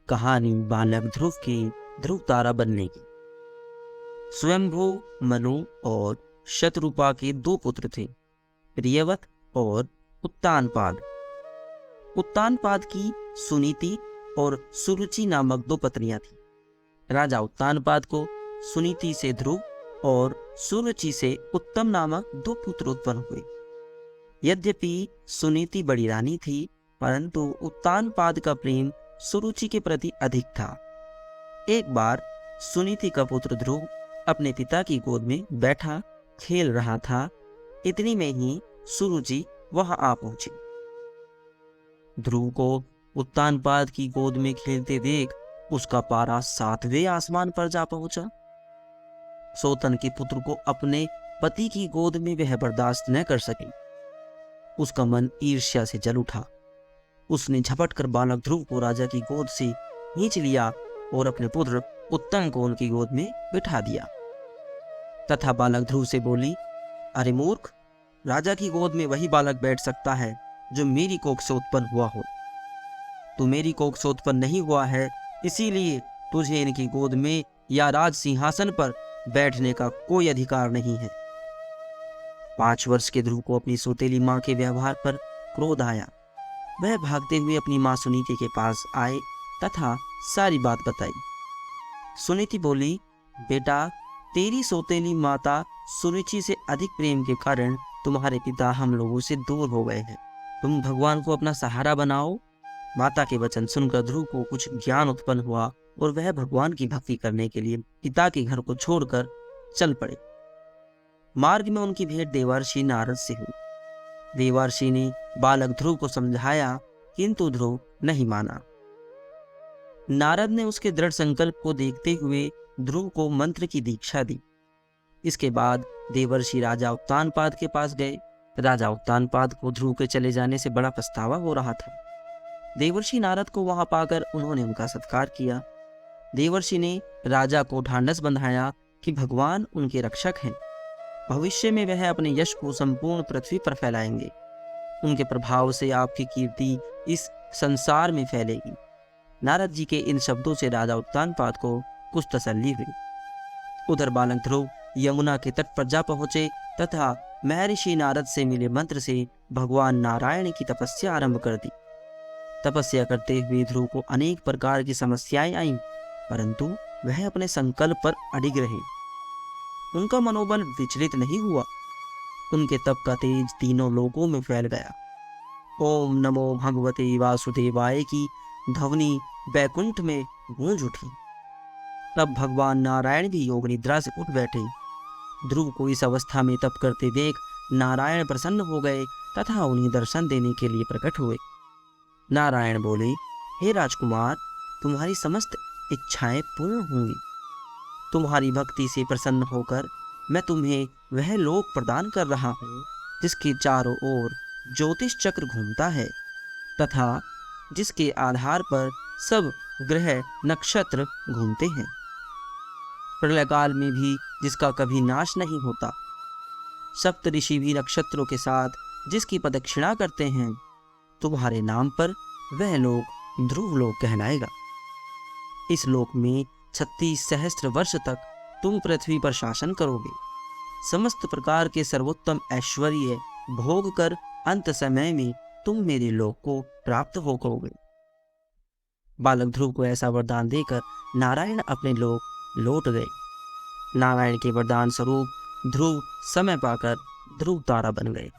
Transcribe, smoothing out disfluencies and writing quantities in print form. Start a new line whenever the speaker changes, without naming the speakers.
कहानी बालक ध्रुव की ध्रुव तारा बनने की। स्वयंभू, मनु और शतरूपा के दो पुत्र थे, प्रियवत और उत्तानपाद। उत्तानपाद की सुनीति और सुरुचि नामक दो पत्नियां थीं। राजा उत्तानपाद को सुनीति से ध्रुव और सुरुचि से उत्तम नामक दो पुत्र उत्पन्न हुए। यद्यपि सुनीति बड़ी रानी थी, परंतु उत्तानपाद का प्रेम सुरुचि के प्रति अधिक था। एक बार सुनीति का पुत्र ध्रुव अपने पिता की गोद में बैठा खेल रहा था। इतनी में ही सुरुचि वहां आ पहुंची। ध्रुव को उत्तानपाद की गोद में खेलते देख उसका पारा 7वें आसमान पर जा पहुंचा। सोतन के पुत्र को अपने पति की गोद में वह बर्दाश्त न कर सकी। उसका मन ईर्ष्या से जल उठा। उसने झपटकर बालक ध्रुव को राजा की गोद से खींच लिया और अपने पुत्र उत्तम को उनकी गोद में बिठा दिया तथा बालक ध्रुव से बोली, अरे मूर्ख, राजा की गोद में वही बालक बैठ सकता है जो मेरी कोख से उत्पन्न हुआ हो। तू मेरी कोख से उत्पन्न नहीं हुआ है, इसीलिए तुझे इनकी गोद में या राज सिंहासन पर बैठने का कोई अधिकार नहीं है। 5 वर्ष के ध्रुव को अपनी सौतेली मां के व्यवहार पर क्रोध आया। वह भागते हुए अपनी मां सुनीति के पास आए तथा सारी बात बताई। सुनीति बोली, बेटा, तेरी सौतेली माता सुरुचि से अधिक प्रेम के कारण तुम्हारे पिता हम लोगों से दूर हो गए हैं। तुम भगवान को अपना सहारा बनाओ। माता के वचन सुनकर ध्रुव को कुछ ज्ञान उत्पन्न हुआ और वह भगवान की भक्ति करने के लिए पिता के घर को छोड़कर चल पड़े। मार्ग में उनकी भेंट देवर्षि नारद से हुई। देवर्षि ने बालक ध्रुव को समझाया, किंतु ध्रुव नहीं माना। नारद ने उसके दृढ़ संकल्प को देखते हुए ध्रुव को मंत्र की दीक्षा दी। इसके बाद देवर्षि राजा उत्तानपाद के पास गए। राजा उत्तानपाद को ध्रुव के चले जाने से बड़ा पछतावा हो रहा था। देवर्षि नारद को वहां पाकर उन्होंने उनका सत्कार किया। देवर्षि ने राजा को ढांढस बंधाया कि भगवान उनके रक्षक हैं। भविष्य में वह अपने यश को संपूर्ण पृथ्वी पर फैलाएंगे। उनके प्रभाव से आपकी कीर्ति इस संसार में फैलेगी। नारद जी के इन शब्दों से राजा उत्तानपाद को कुछ तसल्ली हुई। उधर बालक ध्रुव यमुना के तट पर जा पहुंचे तथा महर्षि नारद से मिले मंत्र से भगवान नारायण की तपस्या आरंभ कर दी। तपस्या करते हुए ध्रुव को अनेक प्रकार की समस्याएं आईं, परंतु वह अपने संकल्प पर अडिग रहे। उनका मनोबल विचलित नहीं हुआ। उनके तप का तेज तीनों लोकों में फैल गया। ओम नमो भगवते वासुदेवाय की ध्वनि बैकुंठ में गूंज उठी। तब भगवान नारायण भी योग निद्रा से उठ बैठे। ध्रुव को इस अवस्था में तप करते देख नारायण प्रसन्न हो गए तथा उन्हें दर्शन देने के लिए प्रकट हुए। नारायण बोले, हे राजकुमार, तुम्हारी समस्त इच्छाएं पूर्ण होंगी। तुम्हारी भक्ति से प्रसन्न होकर मैं तुम्हें वह लोक प्रदान कर रहा हूँ जिसके चारों ओर ज्योतिष चक्र घूमता है तथा जिसके आधार पर सब ग्रह नक्षत्र घूमते हैं। प्रलय काल में भी जिसका कभी नाश नहीं होता। सप्त ऋषि भी नक्षत्रों के साथ जिसकी प्रदक्षिणा करते हैं। तुम्हारे नाम पर वह लोक ध्रुव लोक कहलाएगा। इस लोक में 36 सहस्त्र वर्ष तक तुम पृथ्वी पर शासन करोगे। समस्त प्रकार के सर्वोत्तम ऐश्वर्य भोग कर अंत समय में तुम मेरे लोक को प्राप्त हो करोगे। बालक ध्रुव को ऐसा वरदान देकर नारायण अपने लोक लौट गए। नारायण के वरदान स्वरूप ध्रुव समय पाकर ध्रुव तारा बन गए।